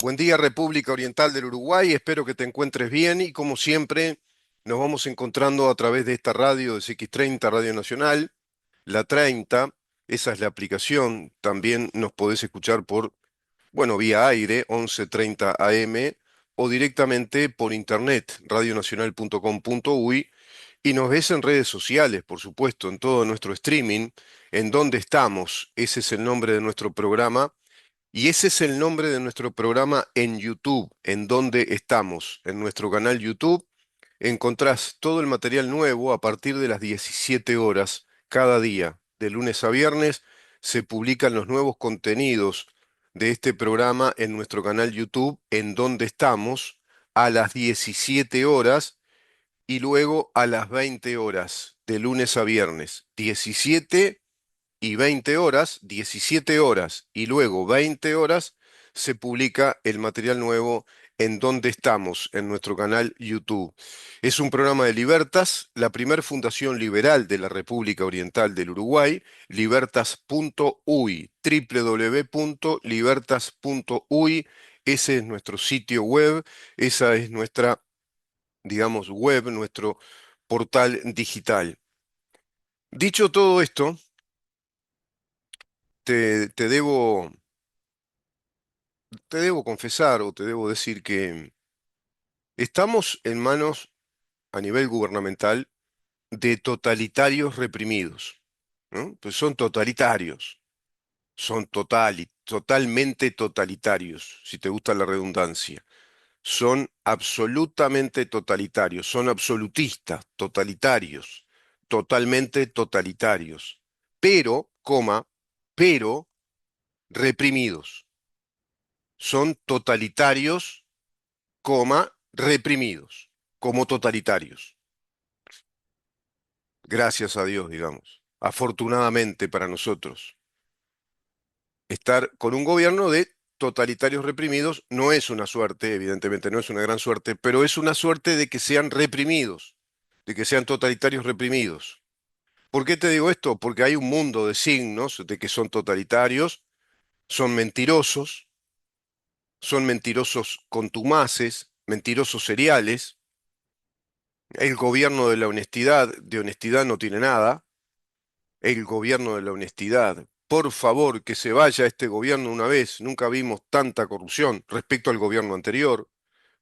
Buen día, República Oriental del Uruguay. Espero que te encuentres bien y como siempre nos vamos encontrando a través de esta radio de CX30, Radio Nacional, la 30. Esa es la aplicación. También nos podés escuchar por, bueno, vía aire, 11:30 AM o directamente por internet, radionacional.com.uy, y nos ves en redes sociales, por supuesto, en todo nuestro streaming. ¿En dónde estamos? Ese es el nombre de nuestro programa. Y ese es el nombre de nuestro programa en YouTube, en donde estamos, en nuestro canal YouTube. Encontrás todo el material nuevo a partir de las 17 horas cada día. De lunes a viernes se publican los nuevos contenidos de este programa en nuestro canal YouTube, en donde estamos a las 17 horas y luego a las 20 horas, de lunes a viernes. 17 y 20 horas, 17 horas y luego 20 horas, se publica el material nuevo en donde estamos, en nuestro canal YouTube. Es un programa de Libertas, la primer fundación liberal de la República Oriental del Uruguay, libertas.uy, www.libertas.uy. Ese es nuestro sitio web, esa es nuestra, digamos, web, nuestro portal digital. Dicho todo esto, te debo te debo confesar o te debo decir que estamos en manos a nivel gubernamental de totalitarios reprimidos, ¿no? Pues son totalitarios, son totalmente totalitarios, si te gusta la redundancia. Son absolutamente totalitarios, son absolutistas, totalitarios, totalmente totalitarios, pero, pero reprimidos. Son totalitarios reprimidos, como totalitarios. Gracias a Dios, digamos. Afortunadamente para nosotros, estar con un gobierno de totalitarios reprimidos no es una suerte, evidentemente no es una gran suerte, pero es una suerte de que sean reprimidos, de que sean totalitarios reprimidos. ¿Por qué te digo esto? Porque hay un mundo de signos de que son totalitarios, son mentirosos contumaces, mentirosos seriales. El gobierno de honestidad no tiene nada. El gobierno de la honestidad. Por favor, que se vaya este gobierno una vez. Nunca vimos tanta corrupción respecto al gobierno anterior,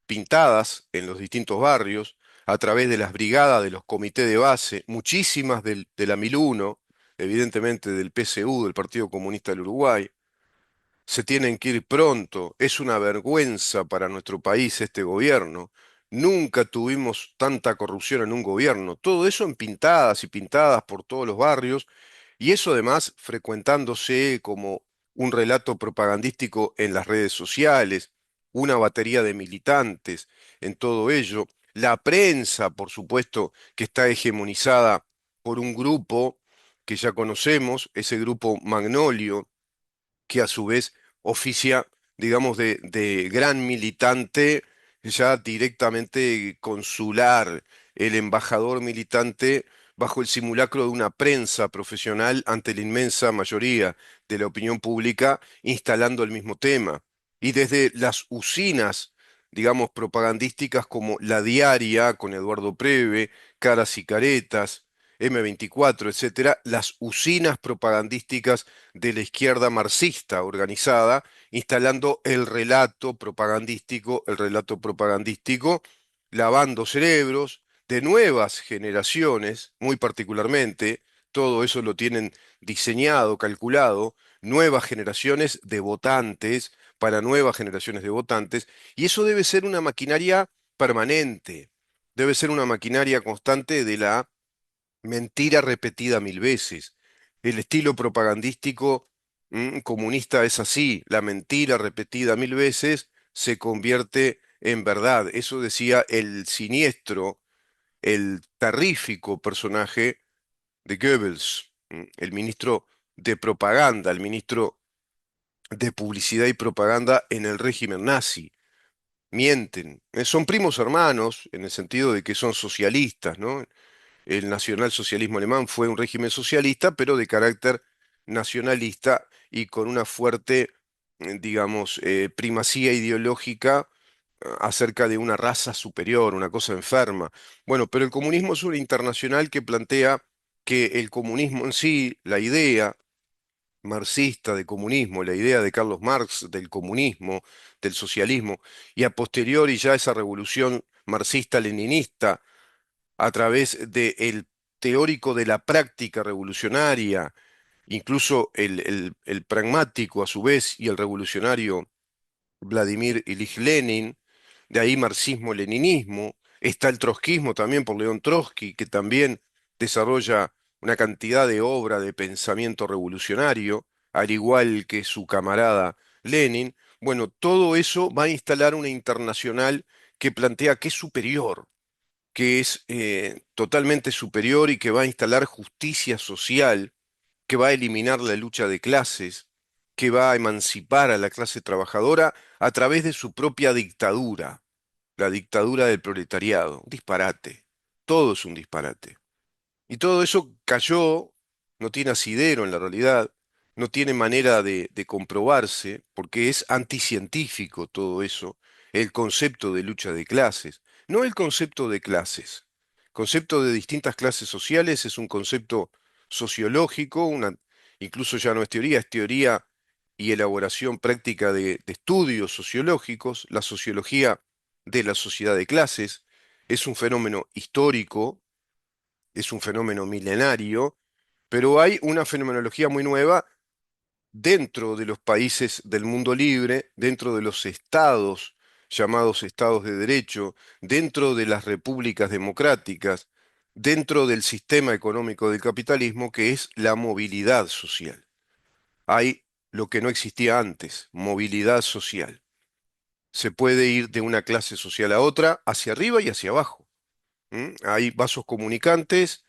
pintadas en los distintos barrios, a través de las brigadas de los comités de base, muchísimas de la 1001, evidentemente del PSU, del Partido Comunista del Uruguay. Se tienen que ir pronto. Es una vergüenza para nuestro país este gobierno. Nunca tuvimos tanta corrupción en un gobierno. Todo eso en pintadas y pintadas por todos los barrios. Y eso además frecuentándose como un relato propagandístico en las redes sociales, una batería de militantes en todo ello. La prensa, por supuesto, que está hegemonizada por un grupo que ya conocemos, ese grupo Magnolio, que a su vez oficia, digamos, de gran militante ya directamente consular, el embajador militante bajo el simulacro de una prensa profesional ante la inmensa mayoría de la opinión pública, instalando el mismo tema. Y desde las usinas, digamos, propagandísticas como La Diaria, con Eduardo Preve, Caras y Caretas, M24, etcétera, las usinas propagandísticas de la izquierda marxista organizada, instalando el relato propagandístico, lavando cerebros de nuevas generaciones, muy particularmente, todo eso lo tienen diseñado, calculado, nuevas generaciones de votantes, para nuevas generaciones de votantes, y eso debe ser una maquinaria permanente, debe ser una maquinaria constante de la mentira repetida mil veces. El estilo propagandístico comunista es así, la mentira repetida mil veces se convierte en verdad. Eso decía el siniestro, el terrífico personaje de Goebbels, el ministro de propaganda, el ministro de publicidad y propaganda en el régimen nazi. Mienten. Son primos hermanos en el sentido de que son socialistas, ¿no? El nacionalsocialismo alemán fue un régimen socialista, pero de carácter nacionalista y con una fuerte digamos, primacía ideológica acerca de una raza superior, una cosa enferma. Bueno, pero el comunismo es una internacional que plantea que el comunismo en sí, la idea marxista de comunismo, la idea de Carlos Marx del comunismo, del socialismo, y a posteriori ya esa revolución marxista-leninista a través del teórico de la práctica revolucionaria, incluso el pragmático a su vez y el revolucionario Vladimir Ilich Lenin, de ahí marxismo-leninismo, está el trotskismo también por León Trotsky, que también desarrolla una cantidad de obra de pensamiento revolucionario, al igual que su camarada Lenin. Bueno, todo eso va a instalar una internacional que plantea que es superior, que es totalmente superior y que va a instalar justicia social, que va a eliminar la lucha de clases, que va a emancipar a la clase trabajadora a través de su propia dictadura, la dictadura del proletariado. Un disparate. Todo es un disparate. Y todo eso cayó, no tiene asidero en la realidad, no tiene manera de comprobarse, porque es anticientífico todo eso, el concepto de lucha de clases, no el concepto de clases. Concepto de distintas clases sociales es un concepto sociológico, incluso ya no es teoría y elaboración práctica de estudios sociológicos. La sociología de la sociedad de clases es un fenómeno histórico, es un fenómeno milenario, pero hay una fenomenología muy nueva dentro de los países del mundo libre, dentro de los estados llamados estados de derecho, dentro de las repúblicas democráticas, dentro del sistema económico del capitalismo, que es la movilidad social. Hay lo que no existía antes, movilidad social. Se puede ir de una clase social a otra, hacia arriba y hacia abajo. Hay vasos comunicantes,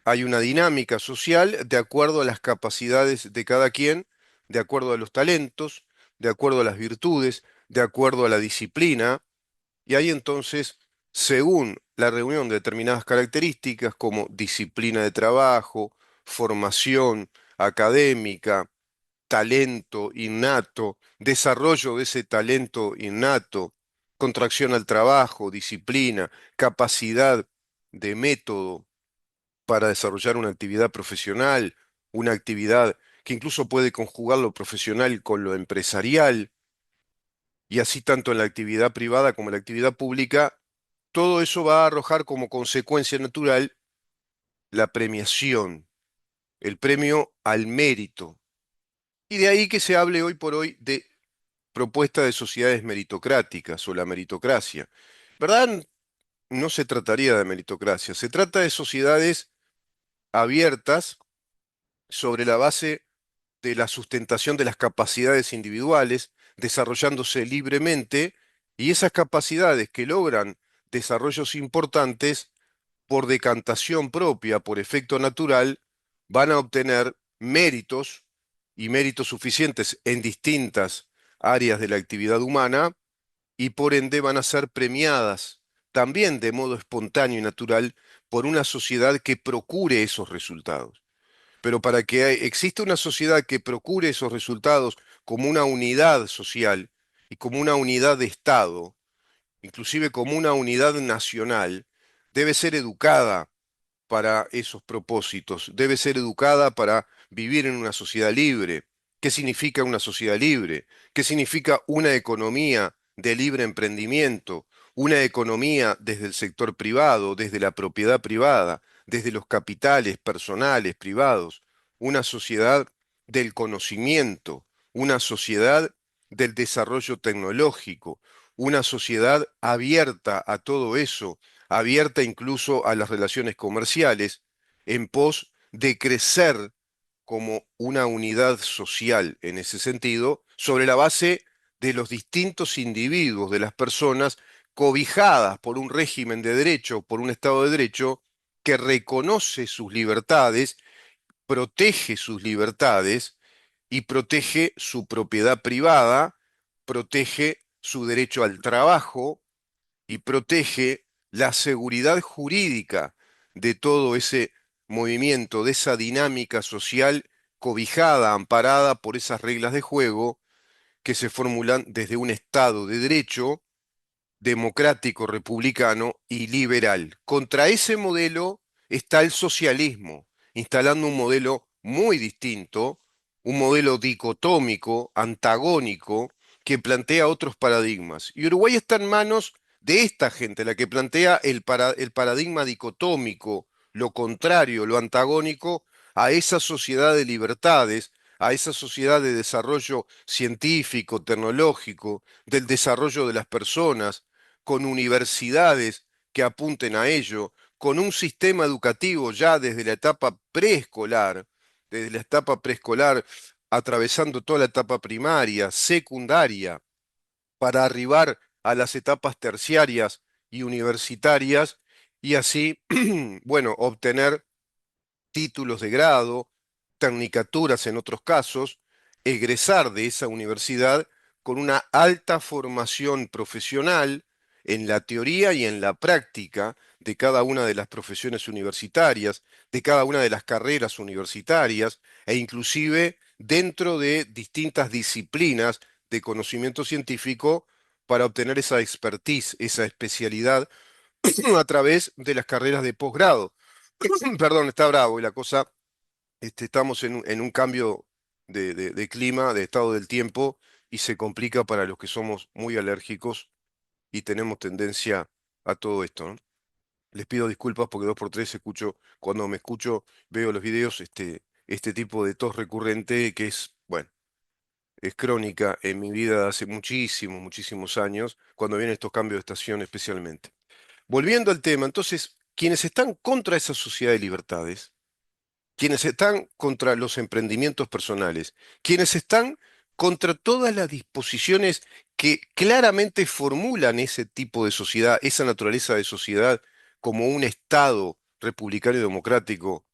hay una dinámica social de acuerdo a las capacidades de cada quien, de acuerdo a los talentos, de acuerdo a las virtudes, de acuerdo a la disciplina, y hay entonces, según la reunión de determinadas características como disciplina de trabajo, formación académica, talento innato, desarrollo de ese talento innato, contracción al trabajo, disciplina, capacidad de método para desarrollar una actividad profesional, una actividad que incluso puede conjugar lo profesional con lo empresarial, y así tanto en la actividad privada como en la actividad pública, todo eso va a arrojar como consecuencia natural la premiación, el premio al mérito. Y de ahí que se hable hoy por hoy de propuesta de sociedades meritocráticas o la meritocracia. ¿Verdad? No se trataría de meritocracia, se trata de sociedades abiertas sobre la base de la sustentación de las capacidades individuales, desarrollándose libremente, y esas capacidades que logran desarrollos importantes por decantación propia, por efecto natural, van a obtener méritos y méritos suficientes en distintas áreas de la actividad humana y por ende van a ser premiadas también de modo espontáneo y natural por una sociedad que procure esos resultados. Pero para que exista una sociedad que procure esos resultados como una unidad social y como una unidad de Estado, inclusive como una unidad nacional, debe ser educada para esos propósitos, debe ser educada para vivir en una sociedad libre. ¿Qué significa una sociedad libre? ¿Qué significa una economía de libre emprendimiento? Una economía desde el sector privado, desde la propiedad privada, desde los capitales personales, privados. Una sociedad del conocimiento, una sociedad del desarrollo tecnológico, una sociedad abierta a todo eso, abierta incluso a las relaciones comerciales, en pos de crecer como una unidad social en ese sentido, sobre la base de los distintos individuos, de las personas cobijadas por un régimen de derecho, por un Estado de Derecho, que reconoce sus libertades, protege sus libertades y protege su propiedad privada, protege su derecho al trabajo, y protege la seguridad jurídica de todo ese movimiento, de esa dinámica social cobijada, amparada por esas reglas de juego que se formulan desde un Estado de derecho democrático, republicano y liberal. Contra ese modelo está el socialismo, instalando un modelo muy distinto, un modelo dicotómico, antagónico, que plantea otros paradigmas. Y Uruguay está en manos de esta gente, la que plantea el paradigma dicotómico, lo contrario, lo antagónico a esa sociedad de libertades, a esa sociedad de desarrollo científico, tecnológico, del desarrollo de las personas, con universidades que apunten a ello, con un sistema educativo ya desde la etapa preescolar, atravesando toda la etapa primaria, secundaria, para arribar a las etapas terciarias y universitarias, y así, bueno, obtener títulos de grado, tecnicaturas en otros casos, egresar de esa universidad con una alta formación profesional en la teoría y en la práctica de cada una de las profesiones universitarias, de cada una de las carreras universitarias e inclusive dentro de distintas disciplinas de conocimiento científico para obtener esa expertise, esa especialidad a través de las carreras de posgrado. Perdón, está bravo y la cosa, estamos en un cambio de clima, de estado del tiempo, y se complica para los que somos muy alérgicos y tenemos tendencia a todo esto, ¿no? Les pido disculpas porque dos por tres escucho, cuando me escucho, veo los videos, este tipo de tos recurrente que es, bueno, es crónica en mi vida de hace muchísimos, muchísimos años, cuando vienen estos cambios de estación especialmente. Volviendo al tema, entonces, quienes están contra esa sociedad de libertades, quienes están contra los emprendimientos personales, quienes están contra todas las disposiciones que claramente formulan ese tipo de sociedad, esa naturaleza de sociedad como un Estado republicano y democrático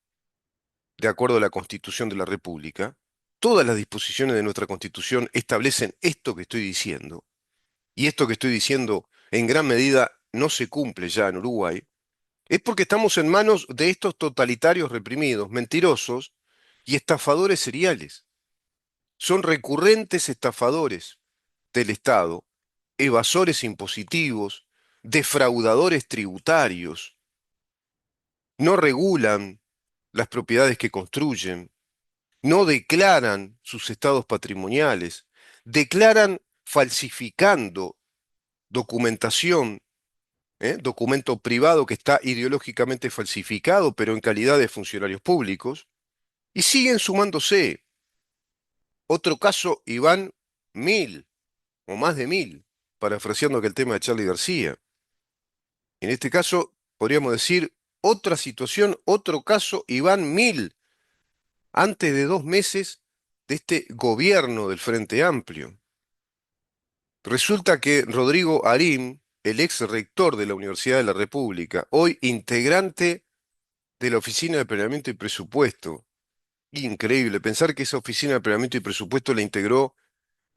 de acuerdo a la Constitución de la República. Todas las disposiciones de nuestra Constitución establecen esto que estoy diciendo, y esto que estoy diciendo en gran medida no se cumple ya en Uruguay. Es porque estamos en manos de estos totalitarios reprimidos, mentirosos y estafadores seriales. Son recurrentes estafadores del Estado, evasores impositivos, defraudadores tributarios. No regulan las propiedades que construyen, no declaran sus estados patrimoniales, declaran falsificando documentación, documento privado que está ideológicamente falsificado, pero en calidad de funcionarios públicos, y siguen sumándose. Otro caso, Iván Mil, o más de Mil, parafraseando que el tema de Charlie García. En este caso, podríamos decir otra situación, otro caso, Iván Mil, antes de 2 meses de este gobierno del Frente Amplio. Resulta que Rodrigo Arim, el ex rector de la Universidad de la República, hoy integrante de la Oficina de Planeamiento y Presupuesto. Increíble pensar que esa Oficina de Planeamiento y Presupuesto la integró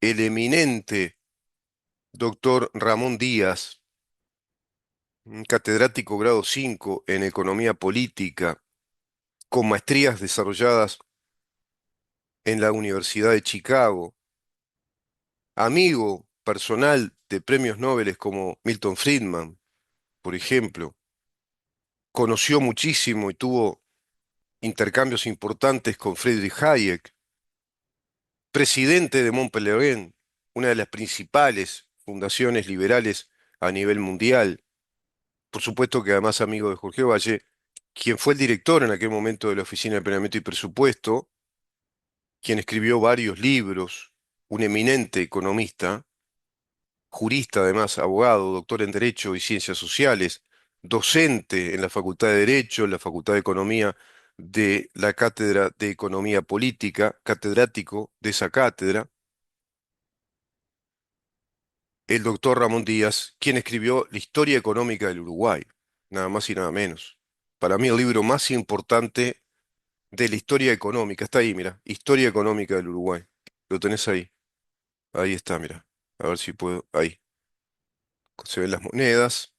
el eminente doctor Ramón Díaz, un catedrático grado 5 en Economía Política, con maestrías desarrolladas en la Universidad de Chicago, amigo personal de premios Nobel como Milton Friedman, por ejemplo. Conoció muchísimo y tuvo intercambios importantes con Friedrich Hayek, presidente de Montpellier, una de las principales fundaciones liberales a nivel mundial. Por supuesto que además amigo de Jorge Valle, quien fue el director en aquel momento de la Oficina de Planeamiento y Presupuesto, quien escribió varios libros, un eminente economista, jurista además, abogado, doctor en Derecho y Ciencias Sociales, docente en la Facultad de Derecho, en la Facultad de Economía de la Cátedra de Economía Política, catedrático de esa cátedra, el doctor Ramón Díaz, quien escribió La Historia Económica del Uruguay, nada más y nada menos. Para mí el libro más importante de la historia económica, está ahí, mira, Historia Económica del Uruguay. Lo tenés ahí, ahí está, mira. A ver si puedo, ahí. Se ven las monedas.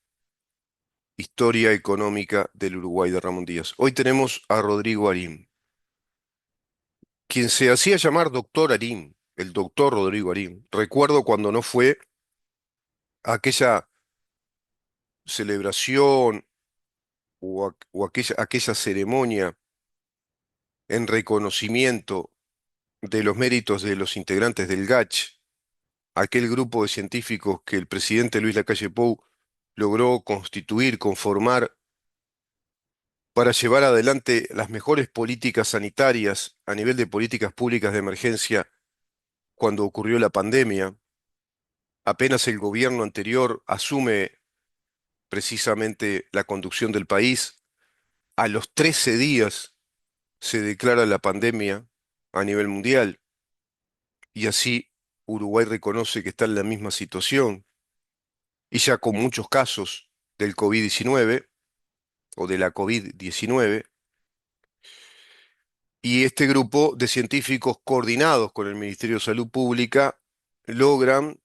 Historia Económica del Uruguay de Ramón Díaz. Hoy tenemos a Rodrigo Arim, quien se hacía llamar doctor Arim. el doctor Rodrigo Arín. Recuerdo cuando no fue a aquella celebración o aquella ceremonia en reconocimiento de los méritos de los integrantes del GACH, aquel grupo de científicos que el presidente Luis Lacalle Pou logró constituir, conformar para llevar adelante las mejores políticas sanitarias a nivel de políticas públicas de emergencia cuando ocurrió la pandemia. Apenas el gobierno anterior asume precisamente la conducción del país, a los 13 días se declara la pandemia a nivel mundial y así Uruguay reconoce que está en la misma situación y ya con muchos casos del COVID-19 o de la COVID-19, y este grupo de científicos coordinados con el Ministerio de Salud Pública logran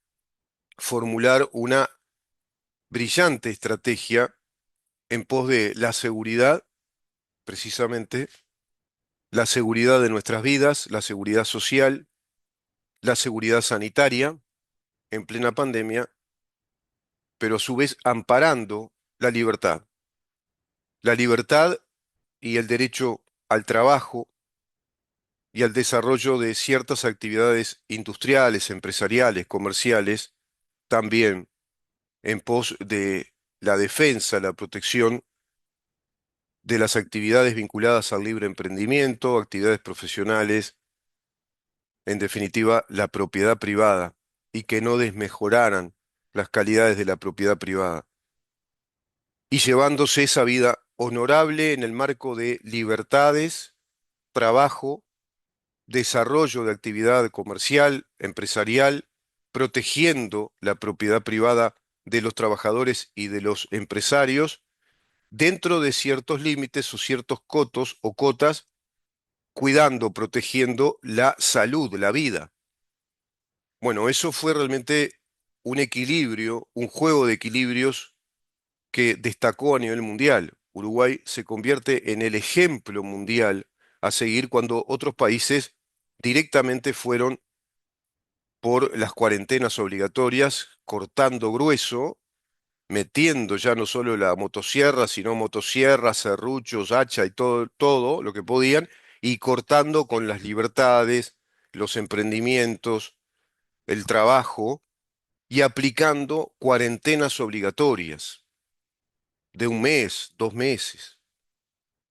formular una brillante estrategia en pos de la seguridad, precisamente, la seguridad de nuestras vidas, la seguridad social, la seguridad sanitaria en plena pandemia, pero a su vez amparando la libertad y el derecho al trabajo y al desarrollo de ciertas actividades industriales, empresariales, comerciales, también en pos de la defensa, la protección de las actividades vinculadas al libre emprendimiento, actividades profesionales, en definitiva, la propiedad privada, y que no desmejoraran las calidades de la propiedad privada, y llevándose esa vida honorable en el marco de libertades, trabajo, desarrollo de actividad comercial, empresarial, protegiendo la propiedad privada de los trabajadores y de los empresarios, dentro de ciertos límites o ciertos cotos o cotas, cuidando, protegiendo la salud, la vida. Bueno, eso fue realmente un equilibrio, un juego de equilibrios que destacó a nivel mundial. Uruguay se convierte en el ejemplo mundial a seguir cuando otros países directamente fueron por las cuarentenas obligatorias, cortando grueso, metiendo ya no solo la motosierra, sino motosierra, serruchos, hacha y todo, todo lo que podían, y cortando con las libertades, los emprendimientos, el trabajo, y aplicando cuarentenas obligatorias de un mes, 2 meses,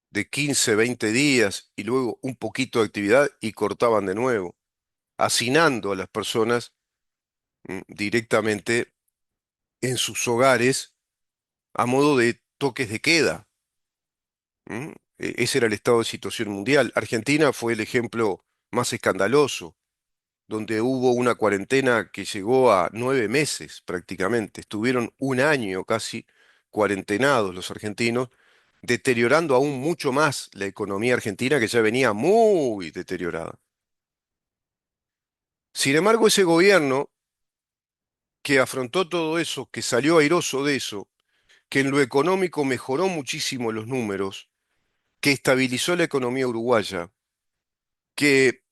de 15, 20 días, y luego un poquito de actividad y cortaban de nuevo, hacinando a las personas directamente en sus hogares a modo de toques de queda. Ese era el estado de situación mundial. Argentina fue el ejemplo más escandaloso, donde hubo una cuarentena que llegó a 9 meses prácticamente. Estuvieron un año casi cuarentenados los argentinos, deteriorando aún mucho más la economía argentina que ya venía muy deteriorada. Sin embargo, ese gobierno que afrontó todo eso, que salió airoso de eso, que en lo económico mejoró muchísimo los números, que estabilizó la economía uruguaya, que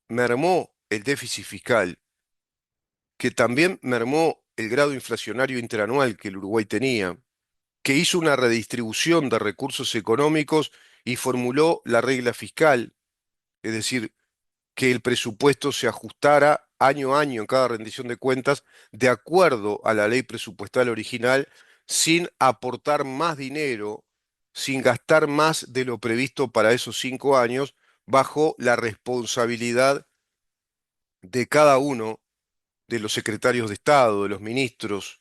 mermó el déficit fiscal, que también mermó el grado inflacionario interanual que el Uruguay tenía, que hizo una redistribución de recursos económicos y formuló la regla fiscal, es decir, que el presupuesto se ajustara año a año en cada rendición de cuentas de acuerdo a la ley presupuestal original, sin aportar más dinero, sin gastar más de lo previsto para esos 5 años, bajo la responsabilidad de cada uno de los secretarios de Estado, de los ministros,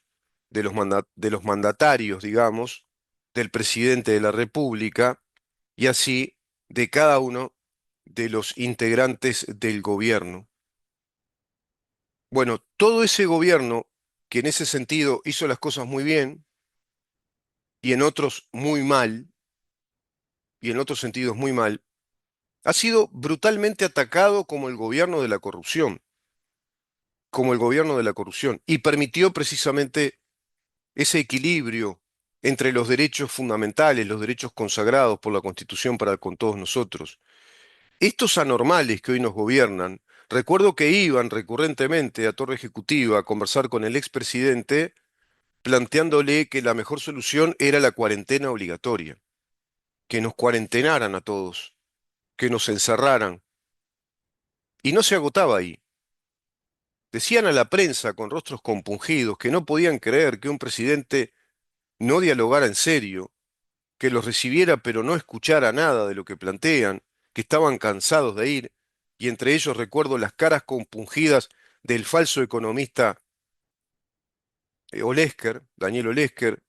de los mandatarios, digamos, del presidente de la República y así de cada uno de los integrantes del gobierno. Bueno, todo ese gobierno, que en ese sentido hizo las cosas muy bien y en otros muy mal, y en otros sentidos muy mal, ha sido brutalmente atacado como el gobierno de la corrupción, como el gobierno de la corrupción, y permitió precisamente ese equilibrio entre los derechos fundamentales, los derechos consagrados por la Constitución para con todos nosotros. Estos anormales que hoy nos gobiernan Recuerdo que iban recurrentemente a Torre Ejecutiva a conversar con el expresidente, planteándole que la mejor solución era la cuarentena obligatoria, que nos cuarentenaran a todos, que nos encerraran. Y no se agotaba ahí. Decían a la prensa con rostros compungidos que no podían creer que un presidente no dialogara en serio, que los recibiera pero no escuchara nada de lo que plantean, que estaban cansados de ir, y entre ellos recuerdo las caras compungidas del falso economista Olesker, Daniel Olesker,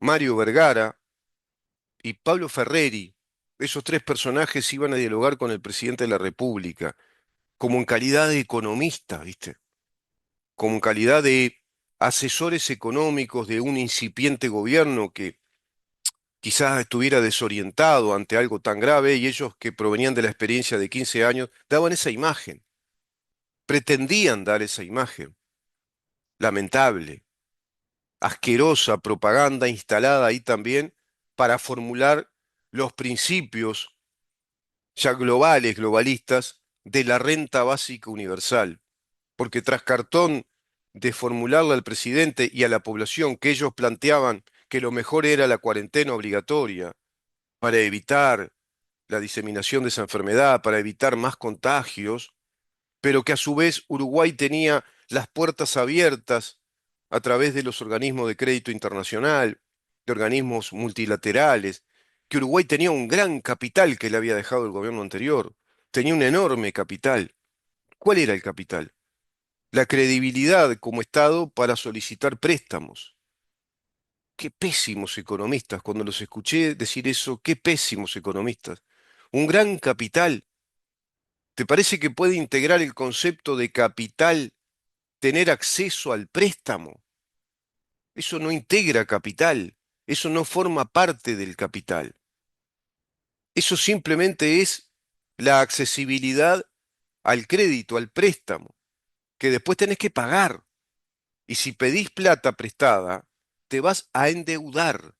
Mario Vergara y Pablo Ferreri. Esos tres personajes iban a dialogar con el presidente de la República, como en calidad de economista, ¿viste? Como en calidad de asesores económicos de un incipiente gobierno que quizás estuviera desorientado ante algo tan grave y ellos que provenían de la experiencia de 15 años daban esa imagen, pretendían dar esa imagen. Lamentable, asquerosa propaganda instalada ahí también para formular los principios ya globales, globalistas, de la renta básica universal. Porque tras cartón de formularle al presidente y a la población que ellos planteaban que lo mejor era la cuarentena obligatoria para evitar la diseminación de esa enfermedad, para evitar más contagios, pero que a su vez Uruguay tenía las puertas abiertas a través de los organismos de crédito internacional, de organismos multilaterales, que Uruguay tenía un gran capital que le había dejado el gobierno anterior, tenía un enorme capital. ¿Cuál era el capital? La credibilidad como Estado para solicitar préstamos. Qué pésimos economistas, cuando los escuché decir eso, qué pésimos economistas. Un gran capital. ¿Te parece que puede integrar el concepto de capital tener acceso al préstamo? Eso no integra capital, eso no forma parte del capital. Eso simplemente es la accesibilidad al crédito, al préstamo, que después tenés que pagar. Y si pedís plata prestada, te vas a endeudar.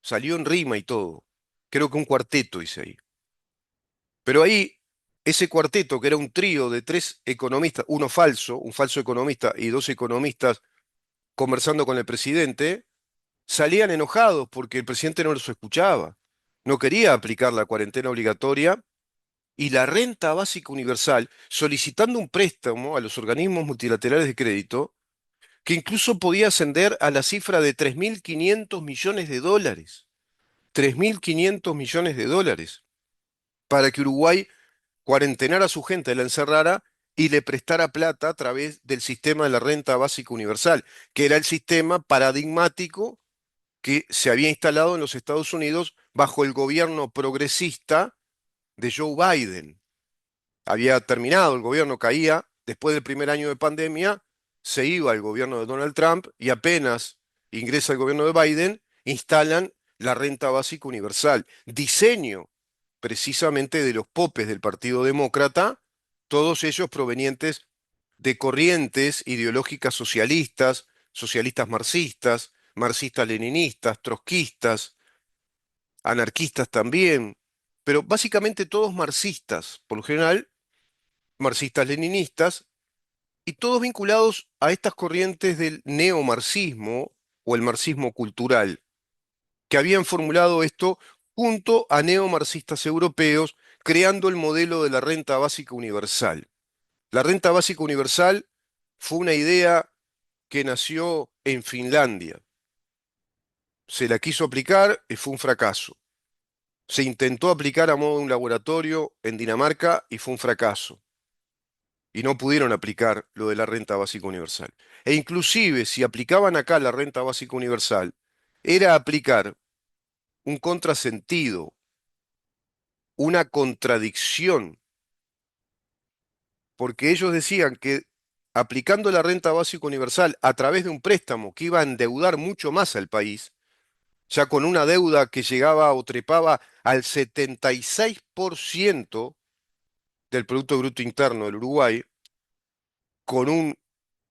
Salió en rima y todo. Creo que un cuarteto hice ahí. Pero ahí, ese cuarteto, que era un trío de tres economistas, uno falso, un falso economista y dos economistas conversando con el presidente, salían enojados porque el presidente no los escuchaba. No quería aplicar la cuarentena obligatoria y la renta básica universal, solicitando un préstamo a los organismos multilaterales de crédito que incluso podía ascender a la cifra de 3.500 millones de dólares. 3.500 millones de dólares para que Uruguay cuarentenara a su gente, la encerrara y le prestara plata a través del sistema de la renta básica universal, que era el sistema paradigmático que se había instalado en los Estados Unidos bajo el gobierno progresista de Joe Biden. Había terminado, el gobierno caía, después del primer año de pandemia, se iba el gobierno de Donald Trump y apenas ingresa el gobierno de Biden, instalan la renta básica universal. Diseño precisamente de los popes del Partido Demócrata, todos ellos provenientes de corrientes ideológicas socialistas, socialistas marxistas, marxistas-leninistas, trotskistas, anarquistas también, pero básicamente todos marxistas, por lo general marxistas-leninistas, y todos vinculados a estas corrientes del neomarxismo o el marxismo cultural, que habían formulado esto junto a neomarxistas europeos, creando el modelo de la renta básica universal. La renta básica universal fue una idea que nació en Finlandia. Se la quiso aplicar y fue un fracaso. Se intentó aplicar a modo de un laboratorio en Dinamarca y fue un fracaso. Y no pudieron aplicar lo de la renta básica universal. E inclusive si aplicaban acá la renta básica universal, era aplicar un contrasentido, una contradicción, porque ellos decían que aplicando la renta básica universal a través de un préstamo que iba a endeudar mucho más al país, ya con una deuda que llegaba o trepaba al 76% del Producto Bruto Interno del Uruguay, con un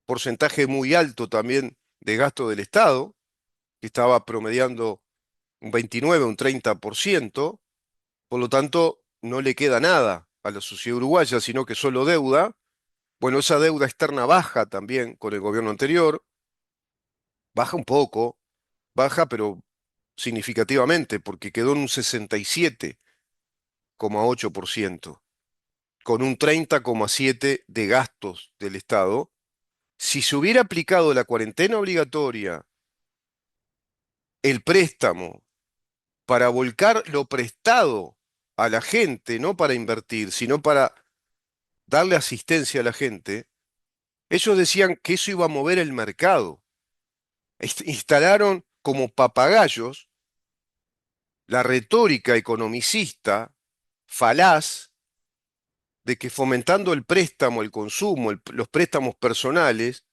porcentaje muy alto también de gasto del Estado, que estaba promediando un 29, un 30%, por lo tanto no le queda nada a la sociedad uruguaya, sino que solo deuda, Bueno, esa deuda externa baja también con el gobierno anterior, baja un poco, baja pero significativamente, porque quedó en un 67,8%, con un 30,7% de gastos del Estado. Si se hubiera aplicado la cuarentena obligatoria, el préstamo, para volcar lo prestado a la gente, no para invertir, sino para darle asistencia a la gente, ellos decían que eso iba a mover el mercado. Instalaron como papagayos la retórica economicista falaz de que fomentando el préstamo, el consumo, los préstamos personales,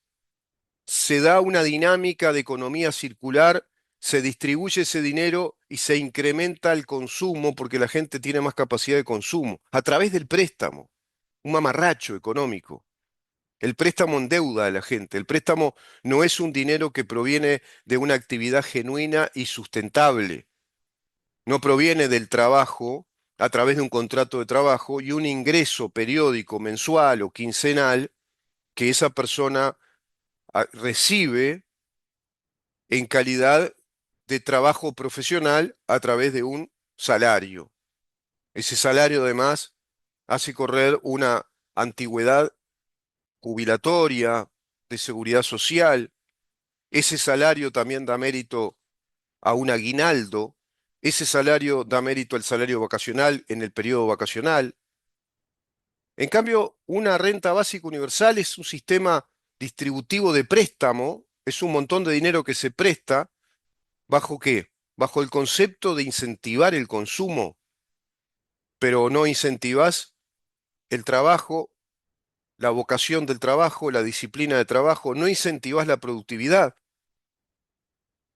se da una dinámica de economía circular, se distribuye ese dinero y se incrementa el consumo porque la gente tiene más capacidad de consumo a través del préstamo, un mamarracho económico. El préstamo endeuda a la gente. El préstamo no es un dinero que proviene de una actividad genuina y sustentable. No proviene del trabajo a través de un contrato de trabajo y un ingreso periódico, mensual o quincenal que esa persona recibe en calidad de trabajo profesional a través de un salario. Ese salario además hace correr una antigüedad jubilatoria, de seguridad social. Ese salario también da mérito a un aguinaldo. Ese salario da mérito al salario vacacional en el periodo vacacional. En cambio, una renta básica universal es un sistema distributivo de préstamo, es un montón de dinero que se presta. ¿Bajo qué? Bajo el concepto de incentivar el consumo, pero no incentivás el trabajo, la vocación del trabajo, la disciplina de trabajo, no incentivás la productividad,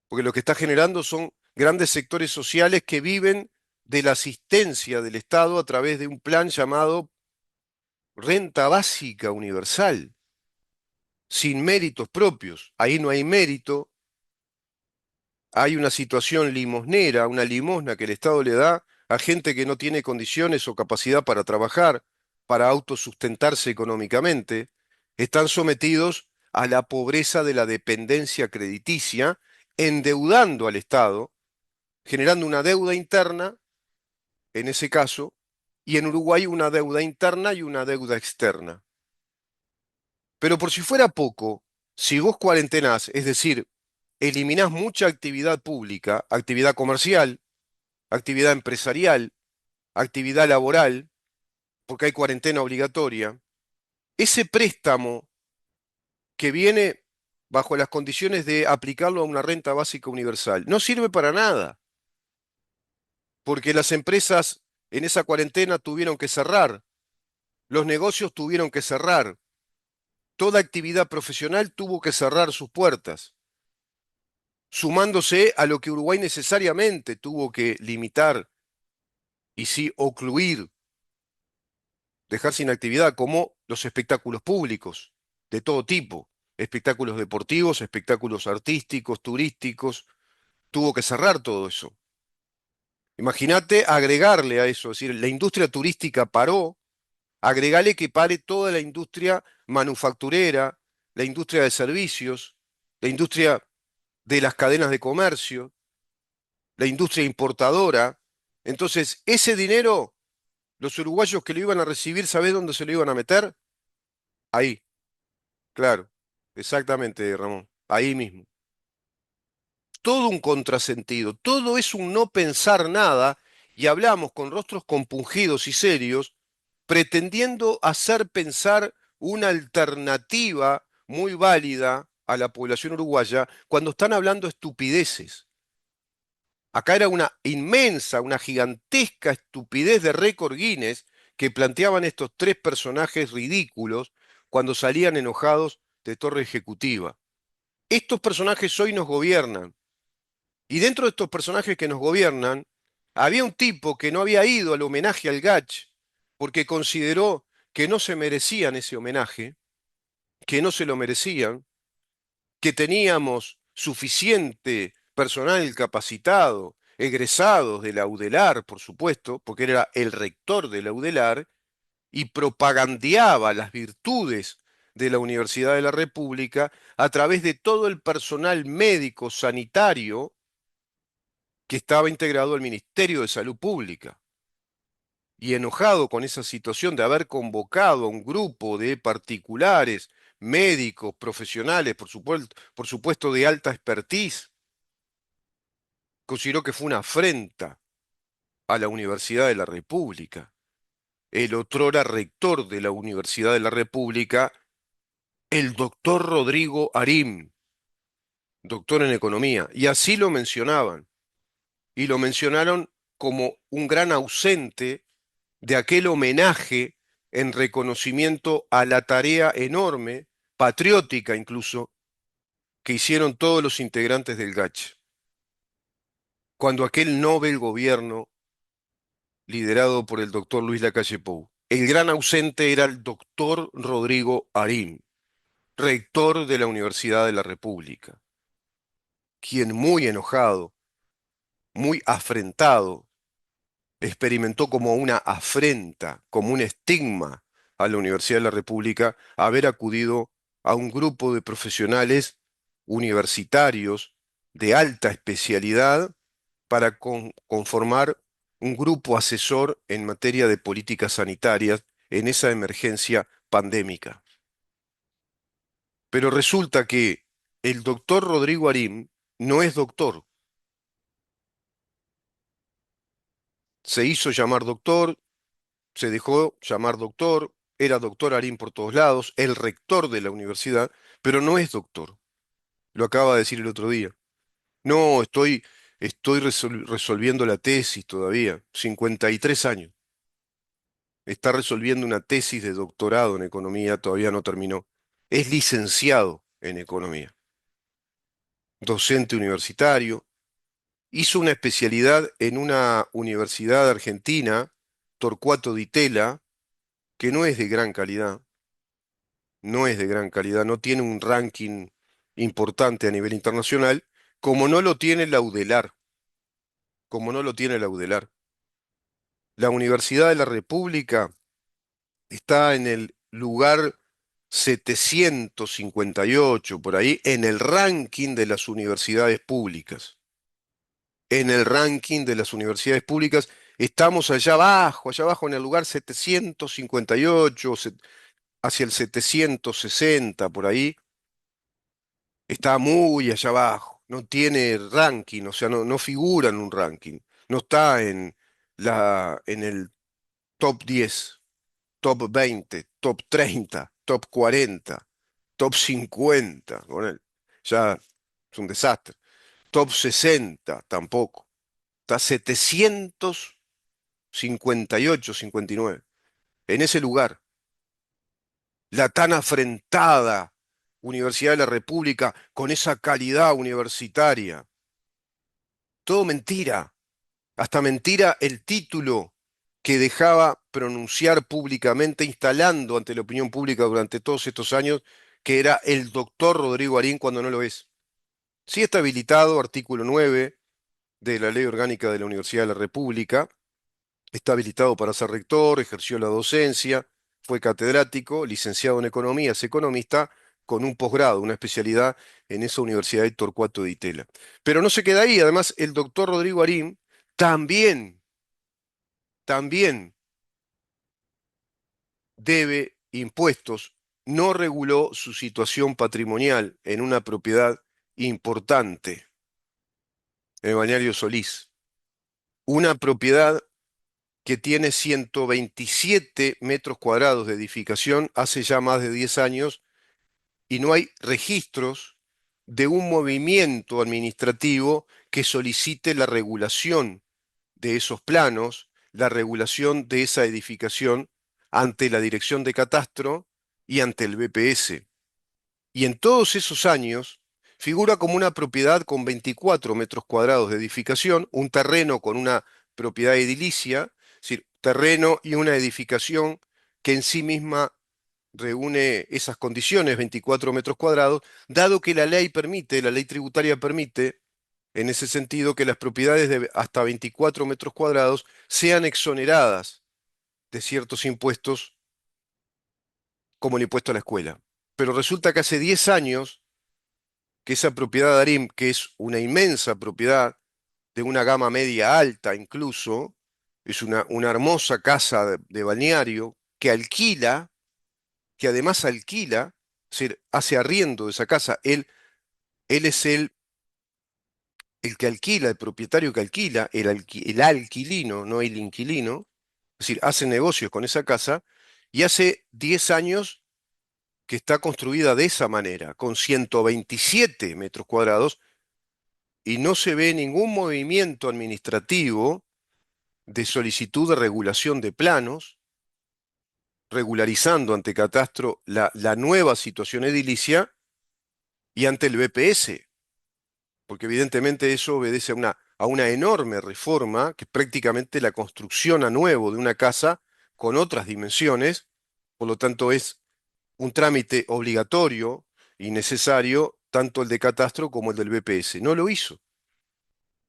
porque lo que está generando son grandes sectores sociales que viven de la asistencia del Estado a través de un plan llamado renta básica universal, sin méritos propios. Ahí no hay mérito, hay una situación limosnera, una limosna que el Estado le da a gente que no tiene condiciones o capacidad para trabajar, para autosustentarse económicamente. Están sometidos a la pobreza de la dependencia crediticia, endeudando al Estado, generando una deuda interna, en ese caso, y en Uruguay una deuda interna y una deuda externa. Pero por si fuera poco, si vos cuarentenás, es decir, eliminás mucha actividad pública, actividad comercial, actividad empresarial, actividad laboral, porque hay cuarentena obligatoria, ese préstamo que viene bajo las condiciones de aplicarlo a una renta básica universal no sirve para nada, porque las empresas en esa cuarentena tuvieron que cerrar, los negocios tuvieron que cerrar, toda actividad profesional tuvo que cerrar sus puertas, sumándose a lo que Uruguay necesariamente tuvo que limitar y sí ocluir, dejar sin actividad, como los espectáculos públicos de todo tipo, espectáculos deportivos, espectáculos artísticos, turísticos, tuvo que cerrar todo eso. Imagínate agregarle a eso, es decir, la industria turística paró, agregale que pare toda la industria manufacturera, la industria de servicios, la industria de las cadenas de comercio, la industria importadora. Entonces, ese dinero, los uruguayos que lo iban a recibir, ¿sabés dónde se lo iban a meter? Ahí, claro, exactamente, Ramón, ahí mismo. Todo un contrasentido, todo es un no pensar nada y hablamos con rostros compungidos y serios, pretendiendo hacer pensar una alternativa muy válida a la población uruguaya cuando están hablando estupideces. Acá era una inmensa, una gigantesca estupidez de récord Guinness que planteaban estos tres personajes ridículos cuando salían enojados de Torre Ejecutiva. Estos personajes hoy nos gobiernan. Y dentro de estos personajes que nos gobiernan, había un tipo que no había ido al homenaje al Gach porque consideró que no se merecían ese homenaje, que no se lo merecían, que teníamos suficiente personal capacitado, egresados de la UDELAR, por supuesto, porque era el rector de la UDELAR, y propagandeaba las virtudes de la Universidad de la República a través de todo el personal médico sanitario que estaba integrado al Ministerio de Salud Pública. Y enojado con esa situación de haber convocado a un grupo de particulares, médicos, profesionales, por supuesto de alta expertise, consideró que fue una afrenta a la Universidad de la República. El otrora rector de la Universidad de la República, el doctor Rodrigo Arim, doctor en economía, y así lo mencionaban, y lo mencionaron como un gran ausente de aquel homenaje en reconocimiento a la tarea enorme, patriótica incluso, que hicieron todos los integrantes del GACH, cuando aquel Nobel gobierno, liderado por el doctor Luis Lacalle Pou, el gran ausente era el doctor Rodrigo Arim, rector de la Universidad de la República, quien muy enojado, muy afrentado, experimentó como una afrenta, como un estigma a la Universidad de la República haber acudido a un grupo de profesionales universitarios de alta especialidad para conformar un grupo asesor en materia de políticas sanitarias en esa emergencia pandémica. Pero resulta que el doctor Rodrigo Arim no es doctor. Se hizo llamar doctor, se dejó llamar doctor, era doctor Arim por todos lados, el rector de la universidad, pero no es doctor. Lo acaba de decir el otro día. No, estoy resolviendo la tesis todavía, 53 años. Está resolviendo una tesis de doctorado en economía, todavía no terminó. Es licenciado en economía, docente universitario. Hizo una especialidad en una universidad argentina, Torcuato Di Tella, que no es de gran calidad, no es de gran calidad, no tiene un ranking importante a nivel internacional, como no lo tiene la UDELAR, como no lo tiene la UDELAR. La Universidad de la República está en el lugar 758, por ahí, en el ranking de las universidades públicas. En el ranking de las universidades públicas estamos allá abajo en el lugar 758, hacia el 760, por ahí. Está muy allá abajo, no tiene ranking, o sea, no figura en un ranking, no está en el top 10, top 20, top 30, top 40, top 50, ya es un desastre. Top 60 tampoco, está 758, 59, en ese lugar. La tan afrentada Universidad de la República con esa calidad universitaria. Todo mentira, hasta mentira el título que dejaba pronunciar públicamente, instalando ante la opinión pública durante todos estos años, que era el doctor Rodrigo Arín cuando no lo es. Sí está habilitado, artículo 9 de la Ley Orgánica de la Universidad de la República, está habilitado para ser rector, ejerció la docencia, fue catedrático, licenciado en economía, es economista, con un posgrado, una especialidad en esa Universidad de Torcuato Di Tella. Pero no se queda ahí, además el doctor Rodrigo Arim también debe impuestos, no reguló su situación patrimonial en una propiedad importante, en el Balneario Solís, una propiedad que tiene 127 metros cuadrados de edificación hace ya más de 10 años y no hay registros de un movimiento administrativo que solicite la regulación de esos planos, la regulación de esa edificación ante la Dirección de Catastro y ante el BPS. Y en todos esos años figura como una propiedad con 24 metros cuadrados de edificación, un terreno con una propiedad edilicia, es decir, terreno y una edificación que en sí misma reúne esas condiciones, 24 metros cuadrados, dado que la ley permite, la ley tributaria permite, en ese sentido, que las propiedades de hasta 24 metros cuadrados sean exoneradas de ciertos impuestos como el impuesto a la escuela. Pero resulta que hace 10 años que esa propiedad de Arim, que es una inmensa propiedad de una gama media alta incluso, es una hermosa casa de balneario que alquila, que además alquila, es decir, hace arriendo de esa casa. Él es el que alquila, el propietario que alquila, el alquilino, no el inquilino, es decir, hace negocios con esa casa, y hace 10 años que está construida de esa manera, con 127 metros cuadrados, y no se ve ningún movimiento administrativo de solicitud de regulación de planos, regularizando ante Catastro la nueva situación edilicia y ante el BPS, porque evidentemente eso obedece a una enorme reforma, que es prácticamente la construcción a nuevo de una casa con otras dimensiones, por lo tanto es un trámite obligatorio y necesario, tanto el de Catastro como el del BPS. No lo hizo.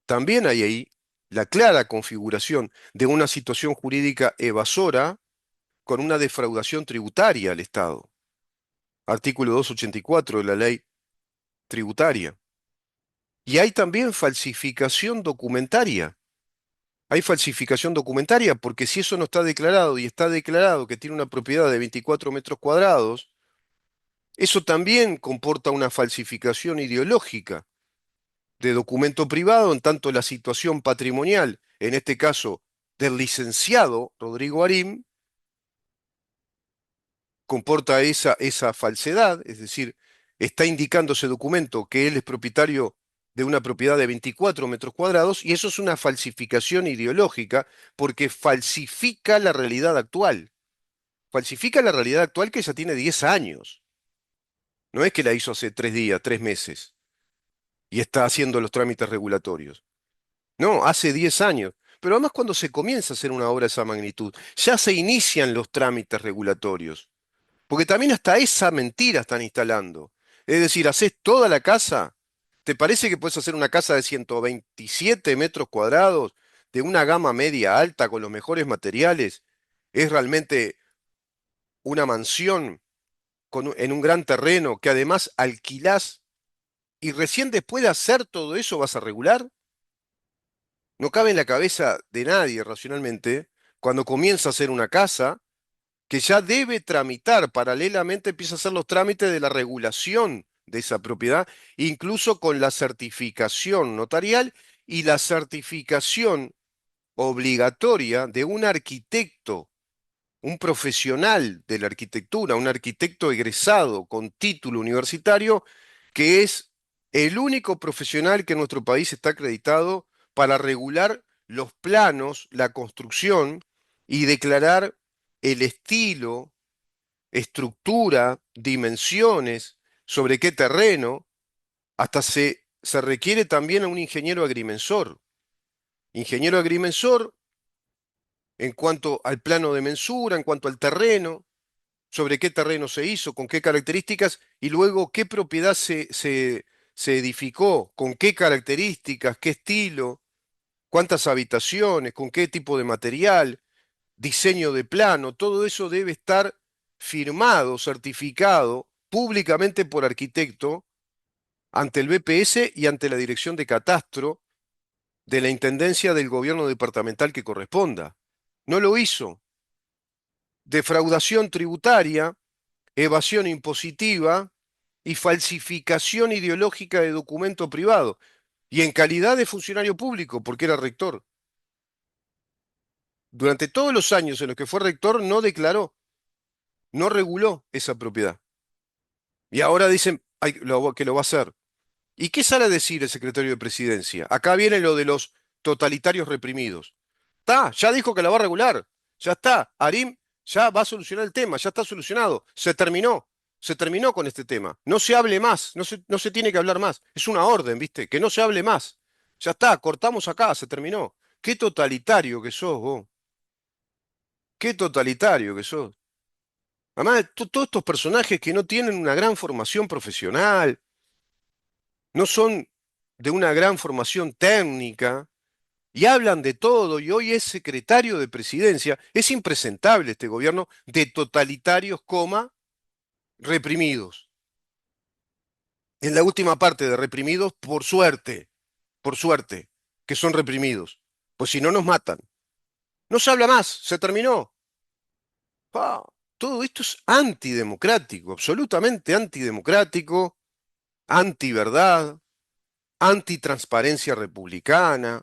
También hay ahí la clara configuración de una situación jurídica evasora con una defraudación tributaria al Estado. Artículo 284 de la ley tributaria. Y hay también falsificación documentaria. Hay falsificación documentaria porque si eso no está declarado y está declarado que tiene una propiedad de 24 metros cuadrados, eso también comporta una falsificación ideológica de documento privado, en tanto la situación patrimonial, en este caso del licenciado Rodrigo Arim, comporta esa falsedad, es decir, está indicando ese documento que él es propietario de una propiedad de 24 metros cuadrados, y eso es una falsificación ideológica porque falsifica la realidad actual. Falsifica la realidad actual que ya tiene 10 años. No es que la hizo hace 3 días, 3 meses, y está haciendo los trámites regulatorios. No, hace 10 años. Pero además cuando se comienza a hacer una obra de esa magnitud, ya se inician los trámites regulatorios. Porque también hasta esa mentira están instalando. Es decir, haces toda la casa. ¿Te parece que puedes hacer una casa de 127 metros cuadrados, de una gama media alta, con los mejores materiales? Es realmente una mansión en un gran terreno que además alquilás, y recién después de hacer todo eso vas a regular. No cabe en la cabeza de nadie racionalmente, cuando comienza a hacer una casa, que ya debe tramitar, paralelamente empieza a hacer los trámites de la regulación de esa propiedad, incluso con la certificación notarial y la certificación obligatoria de un arquitecto, un profesional de la arquitectura, un arquitecto egresado con título universitario, que es el único profesional que en nuestro país está acreditado para regular los planos, la construcción y declarar el estilo, estructura, dimensiones, sobre qué terreno. Hasta se requiere también a un ingeniero agrimensor. Ingeniero agrimensor en cuanto al plano de mensura, en cuanto al terreno, sobre qué terreno se hizo, con qué características, y luego qué propiedad se edificó, con qué características, qué estilo, cuántas habitaciones, con qué tipo de material, diseño de plano. Todo eso debe estar firmado, certificado públicamente por arquitecto ante el BPS y ante la Dirección de Catastro de la Intendencia del Gobierno departamental que corresponda. No lo hizo. Defraudación tributaria, evasión impositiva y falsificación ideológica de documento privado. Y en calidad de funcionario público, porque era rector. Durante todos los años en los que fue rector no declaró, no reguló esa propiedad. Y ahora dicen ay, que lo va a hacer. ¿Y qué sale a decir el secretario de Presidencia? Acá viene lo de los totalitarios reprimidos. Está, ya dijo que la va a regular. Ya está. Arim ya va a solucionar el tema, ya está solucionado. Se terminó. Se terminó con este tema. No se hable más, no se tiene que hablar más. Es una orden, ¿viste? Que no se hable más. Ya está, cortamos acá, se terminó. Qué totalitario que sos vos. Qué totalitario que sos. Además, todos estos personajes que no tienen una gran formación profesional, no son de una gran formación técnica y hablan de todo, y hoy es secretario de presidencia. Es impresentable este gobierno de totalitarios, coma, reprimidos. En la última parte de reprimidos, por suerte, que son reprimidos. Pues si no nos matan. No se habla más, se terminó. Pa, todo esto es antidemocrático, absolutamente antidemocrático, antiverdad, antitransparencia republicana,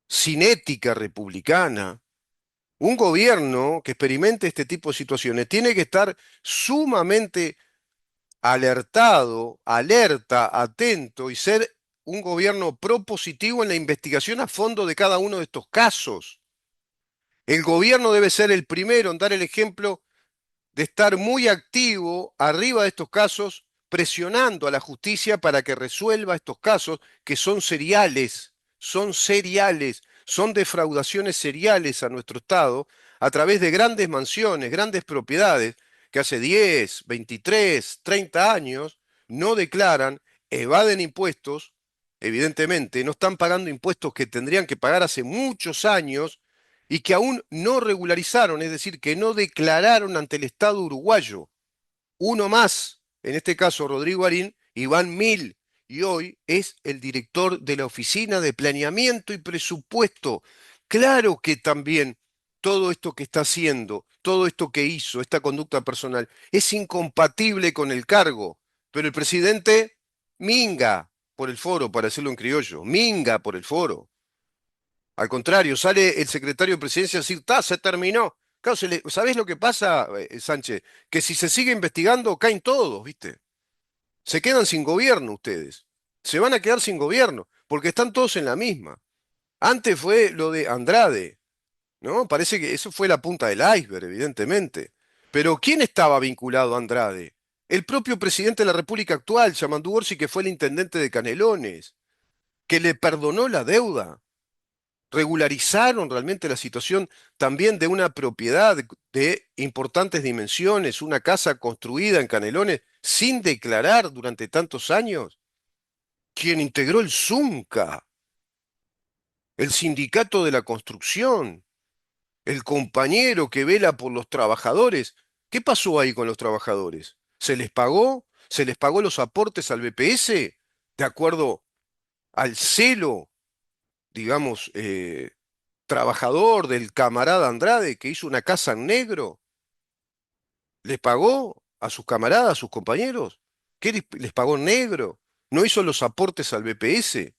sin ética republicana. Un gobierno que experimente este tipo de situaciones tiene que estar sumamente alertado, alerta, atento y ser un gobierno propositivo en la investigación a fondo de cada uno de estos casos. El gobierno debe ser el primero en dar el ejemplo de estar muy activo arriba de estos casos, presionando a la justicia para que resuelva estos casos que son defraudaciones seriales a nuestro Estado a través de grandes mansiones, grandes propiedades que hace 10, 23, 30 años no declaran, evaden impuestos, evidentemente, no están pagando impuestos que tendrían que pagar hace muchos años y que aún no regularizaron, es decir, que no declararon ante el Estado uruguayo. Uno más, en este caso Rodrigo Arín, Iván Mil, y hoy es el director de la Oficina de Planeamiento y Presupuesto. Claro que también todo esto que está haciendo, todo esto que hizo, esta conducta personal, es incompatible con el cargo, pero el presidente minga por el foro, para decirlo en criollo, minga por el foro. Al contrario, sale el secretario de Presidencia a decir, ¡ta, se terminó! Claro, ¿sabés lo que pasa, Sánchez? Que si se sigue investigando, caen todos, ¿viste? Se quedan sin gobierno ustedes. Se van a quedar sin gobierno, porque están todos en la misma. Antes fue lo de Andrade, ¿no? Parece que eso fue la punta del iceberg, evidentemente. Pero ¿quién estaba vinculado a Andrade? El propio presidente de la República actual, Yamandu Orsi, que fue el intendente de Canelones, que le perdonó la deuda, regularizaron realmente la situación también de una propiedad de importantes dimensiones, una casa construida en Canelones sin declarar durante tantos años, quien integró el ZUNCA, el sindicato de la construcción, el compañero que vela por los trabajadores. ¿Qué pasó ahí con los trabajadores? ¿Se les pagó? ¿Se les pagó los aportes al BPS? De acuerdo al celo, digamos, trabajador del camarada Andrade que hizo una casa en negro, ¿le pagó a sus camaradas, a sus compañeros? ¿Qué les pagó en negro? ¿No hizo los aportes al BPS?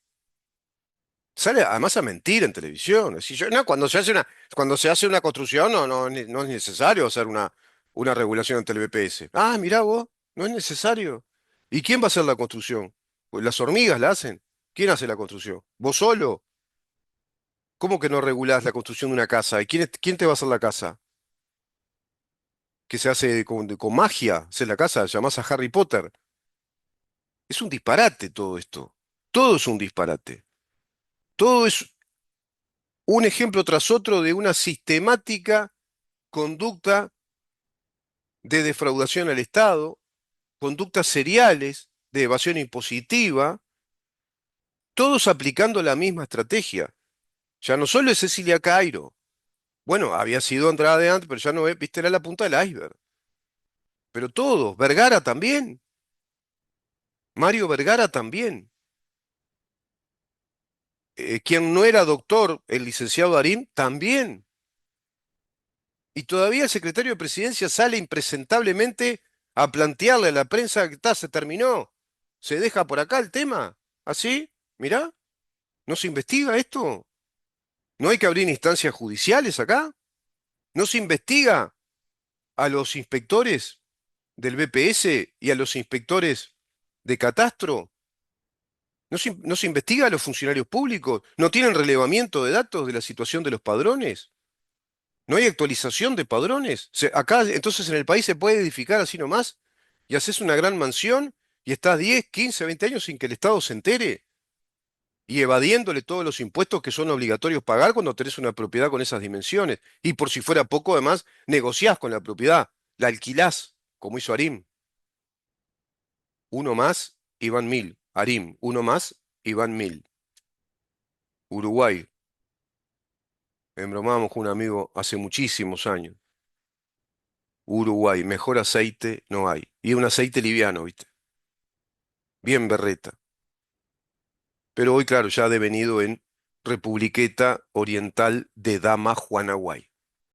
Sale además a mentir en televisión. No, cuando se hace una construcción no es necesario hacer una regulación ante el BPS. Ah, mirá vos, no es necesario. ¿Y quién va a hacer la construcción? Pues las hormigas la hacen. ¿Quién hace la construcción? ¿Vos solo? ¿Cómo que no regulás la construcción de una casa? ¿Y quién te va a hacer la casa? ¿Que se hace con magia? ¿Hace la casa? ¿Llamás a Harry Potter? Es un disparate todo esto. Todo es un disparate. Todo es un ejemplo tras otro de una sistemática conducta de defraudación al Estado, conductas seriales de evasión impositiva, todos aplicando la misma estrategia. Ya no solo es Cecilia Cairo. Bueno, había sido Andrade antes, pero ya no es, viste, era la punta del iceberg. Pero todos, Vergara también, Mario Vergara también. Quien no era doctor, el licenciado Darín, también. Y todavía el secretario de Presidencia sale impresentablemente a plantearle a la prensa que se terminó. Se deja por acá el tema. ¿Así? Mirá, ¿no se investiga esto? ¿No hay que abrir instancias judiciales acá? ¿No se investiga a los inspectores del BPS y a los inspectores de Catastro? ¿No se investiga a los funcionarios públicos? ¿No tienen relevamiento de datos de la situación de los padrones? ¿No hay actualización de padrones? Acá, entonces, en el país se puede edificar así nomás y haces una gran mansión y estás 10, 15, 20 años sin que el Estado se entere y evadiéndole todos los impuestos que son obligatorios pagar cuando tenés una propiedad con esas dimensiones. Y por si fuera poco, además, negociás con la propiedad, la alquilás, como hizo Arim. Uno más, Iván Mil. Arim, uno más, Iván Mil. Uruguay. Embromábamos con un amigo hace muchísimos años. Uruguay, mejor aceite no hay. Y un aceite liviano, ¿viste? Bien berreta. Pero hoy, claro, ya ha devenido en Republiqueta Oriental de Dama, Juanaguay.